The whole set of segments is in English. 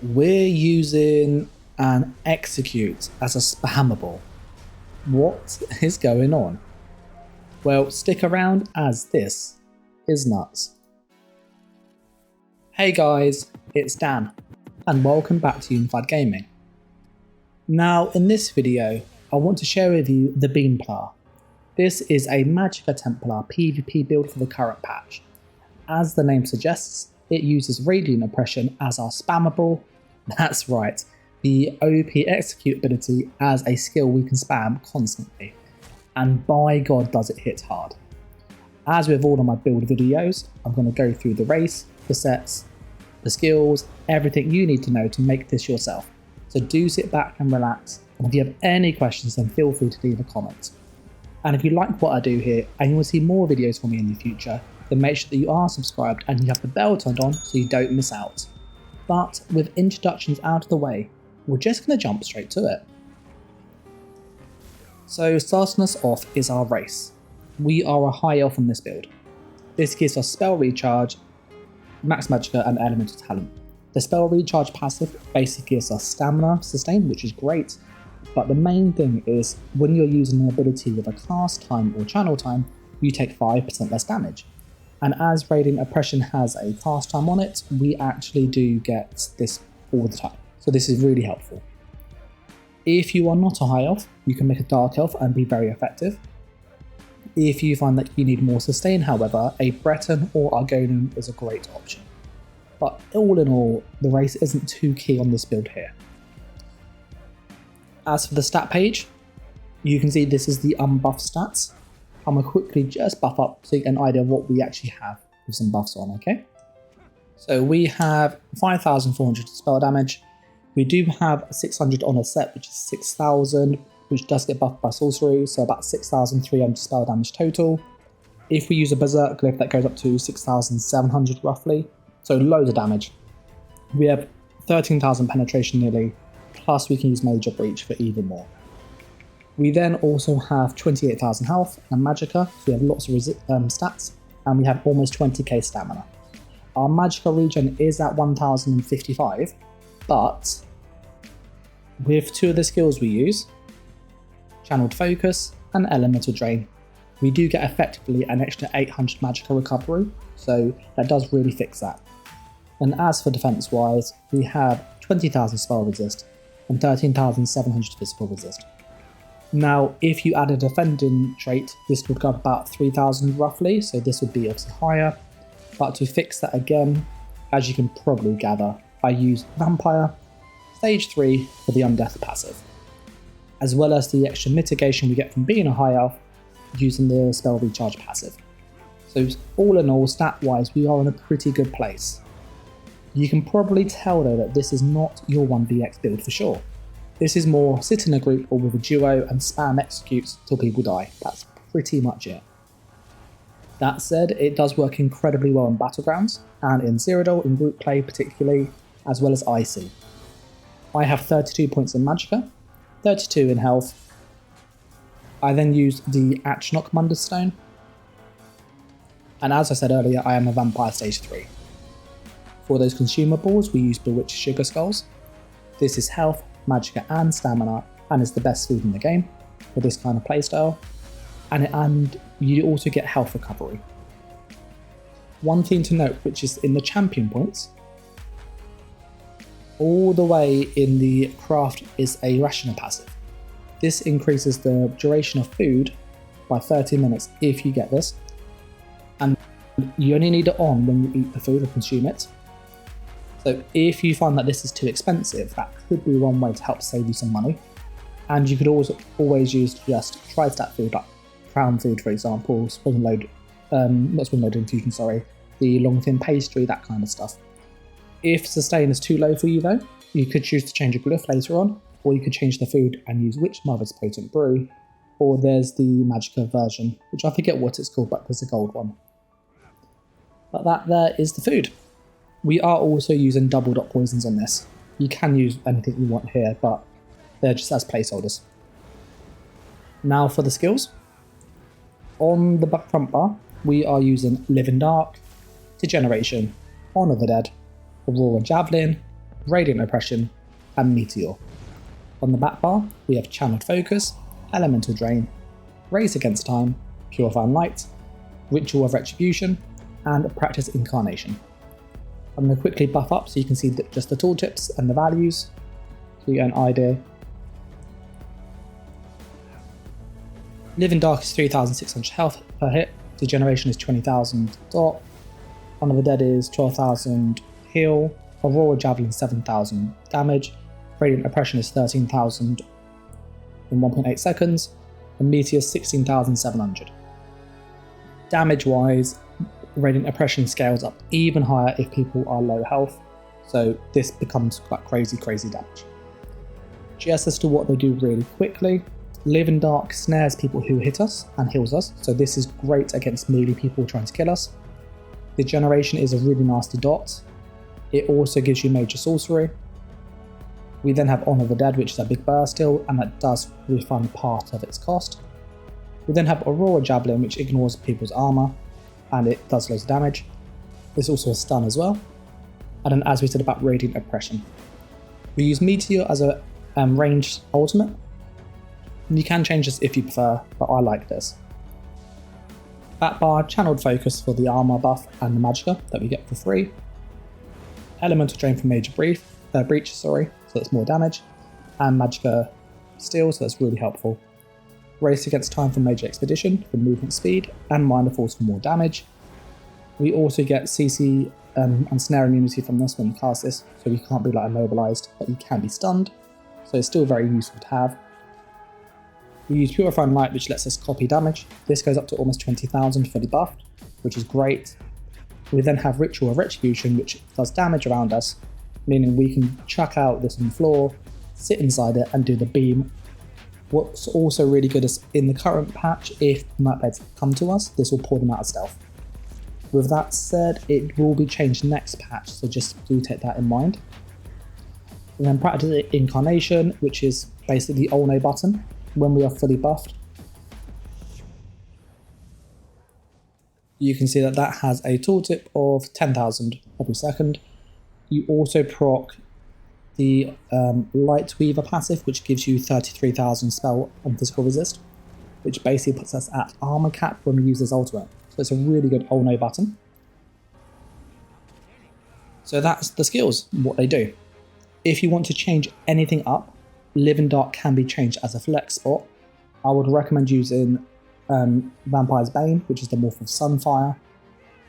We're using an execute as a spammable. What is going on? Well, stick around as this is nuts. Hey guys, it's Dan, and welcome back to Unified Gaming. Now, in this video, I want to share with you the Beamplar. This is a Magicka Templar PvP build for the current patch. As the name suggests, it uses Radiant Oppression as our spammable. That's right, the OP execute ability as a skill we can spam constantly. And by God does it hit hard. As with all of my build videos, I'm going to go through the race, the sets, the skills, everything you need to know to make this yourself. So do sit back and relax, and if you have any questions then feel free to leave a comment. And if you like what I do here and you want to see more videos from me in the future, then make sure that you are subscribed and you have the bell turned on so you don't miss out. But with introductions out of the way, we're just going to jump straight to it. So starting us off is our race. We are a high elf on this build. This gives us spell recharge, max magicka and elemental talent. The spell recharge passive basically gives us stamina sustain, which is great, but the main thing is when you're using an ability with a cast time or channel time, you take 5% less damage. And as Radiant Oppression has a cast time on it, we actually do get this all the time. So this is really helpful. If you are not a high elf, you can make a dark elf and be very effective. If you find that you need more sustain, however, a Breton or Argonian is a great option. But all in all, the race isn't too key on this build here. As for the stat page, you can see this is the unbuffed stats. I'm going to quickly just buff up so you get an idea of what we actually have with some buffs on, okay? So we have 5,400 spell damage. We do have 600 on a set, which is 6,000, which does get buffed by sorcery, so about 6,300 spell damage total. If we use a Berserk glyph, that goes up to 6,700 roughly, so loads of damage. We have 13,000 penetration nearly, plus we can use Major Breach for even more. We then also have 28,000 health and magicka, so we have lots of stats, and we have almost 20k stamina. Our magicka regen is at 1,055, but with two of the skills we use, Channeled Focus and Elemental Drain, we do get effectively an extra 800 magicka recovery, so that does really fix that. And as for defense wise, we have 20,000 spell resist and 13,700 physical resist. Now, if you add a defending trait, this would go up about 3,000 roughly, so this would be obviously higher. But to fix that again, as you can probably gather, I use Vampire, Stage 3 for the Undeath passive, as well as the extra mitigation we get from being a high elf using the spell recharge passive. So all in all, stat-wise, we are in a pretty good place. You can probably tell though that this is not your 1vx build for sure. This is more sit in a group or with a duo and spam executes till people die. That's pretty much it. That said, it does work incredibly well in battlegrounds and in Cyrodiil in group play particularly, as well as IC. I have 32 points in magicka, 32 in health. I then use the Achnok Mundus stone, and as I said earlier, I am a vampire stage 3. For those consumables, we use Bewitched Sugar Skulls. This is health, magicka and stamina, and is the best food in the game for this kind of playstyle, and you also get health recovery. One thing to note, which is in the champion points, all the way in the craft is a rationer passive. This increases the duration of food by 30 minutes if you get this, and you only need it on when you eat the food or consume it. So if you find that this is too expensive, that could be one way to help save you some money. And you could always use just tri-stat food, like crown food for example, spring load, not spring load infusion, sorry, the long thin pastry, that kind of stuff. If sustain is too low for you though, you could choose to change a glyph later on, or you could change the food and use Witch Mother's Potent Brew, or there's the magicka version, which I forget what it's called, but there's a gold one. But that there is the food. We are also using double dot poisons on this. You can use anything you want here, but they're just as placeholders. Now for the skills. On the front bar, we are using Live in Dark, Degeneration, Honour the Dead, Aurora Javelin, Radiant Oppression, and Meteor. On the back bar, we have Channeled Focus, Elemental Drain, Race Against Time, Purifying Light, Ritual of Retribution, and Practice Incarnation. I'm going to quickly buff up so you can see just the tooltips and the values, so you get an idea. Living Dark is 3,600 health per hit, Degeneration is 20,000 dot, Honor of the Dead is 12,000 heal, Aurora Javelin 7,000 damage, Radiant Oppression is 13,000 in 1.8 seconds, and Meteor 16,700. Damage wise, Radiant Oppression scales up even higher if people are low health, so this becomes quite crazy damage. Just as to what they do really quickly, Living Dark snares people who hit us and heals us, so this is great against melee people trying to kill us. Degeneration is a really nasty dot. It also gives you Major Sorcery. We then have Honor of the Dead, which is a big burst still, and that does refund part of its cost. We then have Aurora Javelin, which ignores people's armor, and it does loads of damage. There's also a stun as well. And then, as we said about Radiant Oppression, we use Meteor as a ranged ultimate. You can change this if you prefer, but I like this. Back bar, Channeled Focus for the armor buff and the Magicka that we get for free. Elemental Drain for Major Breach, so it's more damage. And Magicka Steel, so that's really helpful. Race Against Time for Major Expedition for movement speed, and Minor Force for more damage. We also get CC and snare immunity from this when you cast this, so you can't be like immobilized, but you can be stunned, so it's still very useful to have. We use Purifying Light, which lets us copy damage. This goes up to almost 20,000 fully buffed, which is great. We then have Ritual of Retribution, which does damage around us, meaning we can chuck out this on the floor, sit inside it, and do the beam. What's also really good is in the current patch, if map heads come to us, this will pull them out of stealth. With that said, it will be changed next patch, so just do take that in mind. And then Practice Incarnation, which is basically the Olno button when we are fully buffed. You can see that that has a tooltip of 10,000 every second. You also proc the Light Weaver passive, which gives you 33,000 spell and physical resist, which basically puts us at armor cap when we use this ultimate. So it's a really good Olno button. So that's the skills, what they do. If you want to change anything up, Living Dark can be changed as a flex spot. I would recommend using Vampire's Bane, which is the morph of Sunfire,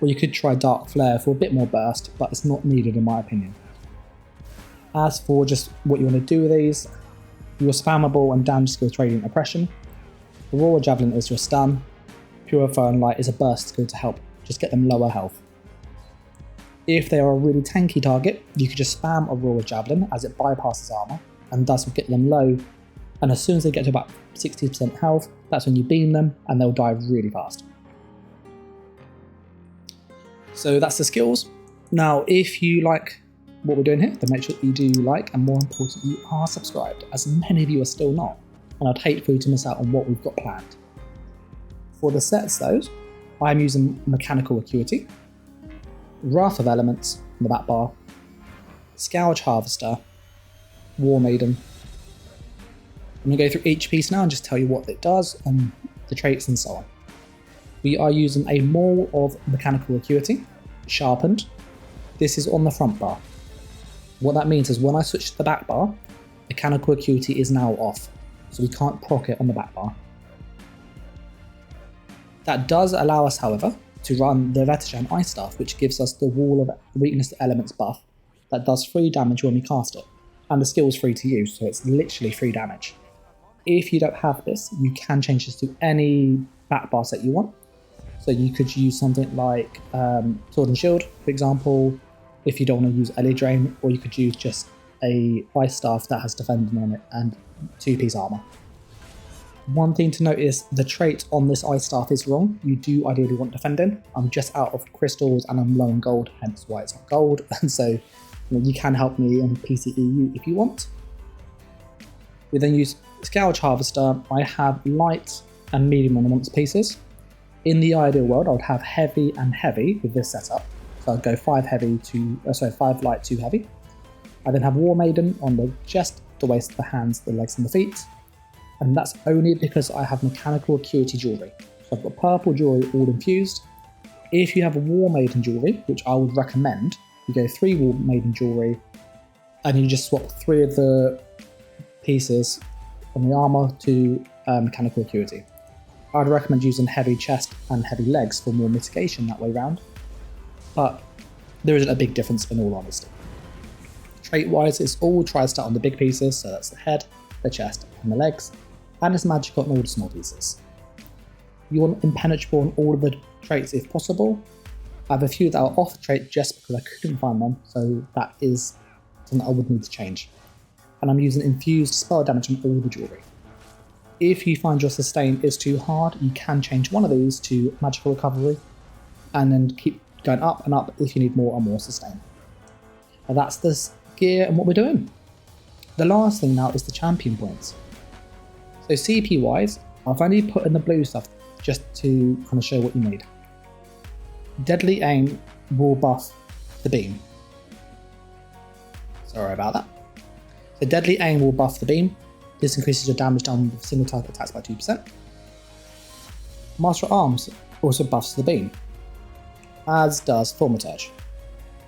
or you could try Dark Flare for a bit more burst, but it's not needed in my opinion. As for just what you want to do with these, your spammable and damage skill is Radiant Oppression, Aurora Javelin is your stun, Purifying Light is a burst skill to help just get them lower health. If they are a really tanky target, you could just spam Aurora Javelin as it bypasses armor, and thus will get them low, and as soon as they get to about 60% health, that's when you beam them and they'll die really fast. So that's the skills. Now if you like what we're doing here, then make sure that you do like, and more importantly, you are subscribed, as many of you are still not, and I'd hate for you to miss out on what we've got planned. For the sets though, I'm using Mechanical Acuity, Wrath of Elements in the back bar, Scourge Harvester, War Maiden. I'm going to go through each piece now and just tell you what it does and the traits and so on. We are using a Maul of Mechanical Acuity, Sharpened. This is on the front bar. What that means is when I switch to the back bar, Mechanical Acuity is now off, so we can't proc it on the back bar. That does allow us, however, to run the Vetajan Ice Staff, which gives us the Wall of Weakness to Elements buff that does free damage when we cast it. And the skill is free to use, so it's literally free damage. If you don't have this, you can change this to any back bar set you want. So you could use something like Sword and Shield, for example, if you don't want to use Ellie Drain, or you could use just a Ice Staff that has Defending on it and 2-piece armor. One thing to note is the trait on this Ice Staff is wrong. You do ideally want Defending. I'm just out of crystals and I'm low on gold, hence why it's on gold. And so you can help me in PCEU if you want. We then use Scourge Harvester. I have light and medium on the monster pieces. In the ideal world, I would have heavy and heavy with this setup. So I'd go 5 light, 2 heavy. I then have War Maiden on the chest, the waist, the hands, the legs and the feet, and that's only because I have mechanical acuity jewellery. So I've got purple jewellery all infused. If you have a War Maiden jewellery, which I would recommend, you go 3 War Maiden jewellery and you just swap 3 of the pieces from the armour to mechanical acuity. I'd recommend using heavy chest and heavy legs for more mitigation that way round, but there isn't a big difference in all honesty. Trait wise, it's all tri-stat on the big pieces, so that's the head, the chest and the legs, and it's magic on all the small pieces. You want impenetrable on all of the traits if possible. I have a few that are off trait just because I couldn't find them, so that is something I would need to change. And I'm using infused spell damage on all the jewellery. If you find your sustain is too hard, you can change one of these to magical recovery and then keep going up and up if you need more and more sustain. Now that's the gear and what we're doing. The last thing now is the champion points. So CP wise, I've only put in the blue stuff just to kind of show what you need. Deadly aim will buff the beam. Sorry about that. So deadly aim will buff the beam. This increases your damage done with single target attacks by 2%. Master at Arms also buffs the beam, as does Thaumaturge.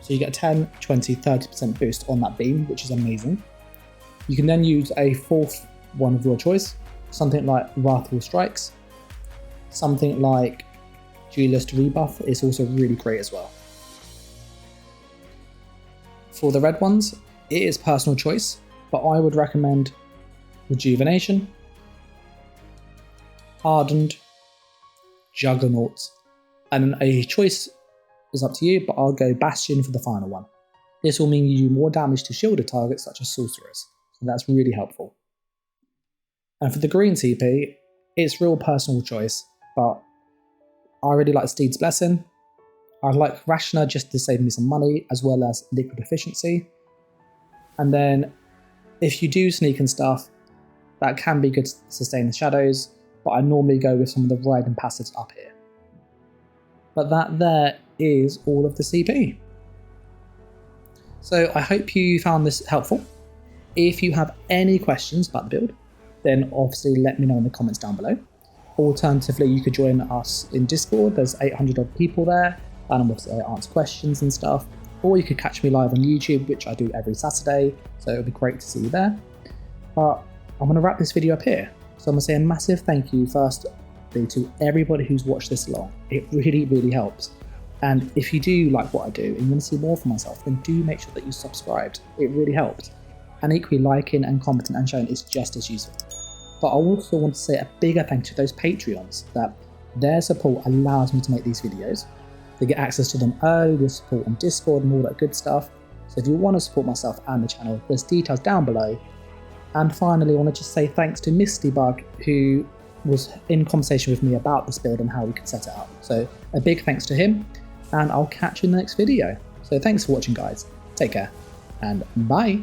So you get a 10, 20, 30% boost on that beam, which is amazing. You can then use a 4th one of your choice, something like Wrathful Strikes, something like Duelist Rebuff is also really great as well. For the red ones, it is personal choice, but I would recommend Rejuvenation, Hardened, Juggernaut, and a choice is up to you, but I'll go Bastion for the final one. This will mean you do more damage to shielded targets such as sorcerers, so that's really helpful. And for the green CP, it's real personal choice, but I really like Steed's Blessing. I like Rationer just to save me some money, as well as Liquid Efficiency. And then if you do sneak and stuff, that can be good to sustain the shadows, but I normally go with some of the riding passives up here. But that there is all of the CP. So I hope you found this helpful. If you have any questions about the build, then obviously let me know in the comments down below. Alternatively, you could join us in Discord. There's 800 odd people there, and obviously I answer questions and stuff. Or you could catch me live on YouTube, which I do every Saturday, so it would be great to see you there. But I'm going to wrap this video up here. So I'm going to say a massive thank you first to everybody who's watched this long. It really, really helps. And if you do like what I do and you want to see more from myself, then do make sure that you subscribed. It really helps. And equally, liking and commenting and sharing is just as useful. But I also want to say a bigger thank you to those Patreons, that their support allows me to make these videos. They get access to them early, with support on Discord and all that good stuff. So if you want to support myself and the channel, there's details down below. And finally, I want to just say thanks to Mistybug, who was in conversation with me about this build and how we could set it up. So a big thanks to him, and I'll catch you in the next video. So thanks for watching, guys. Take care, and bye.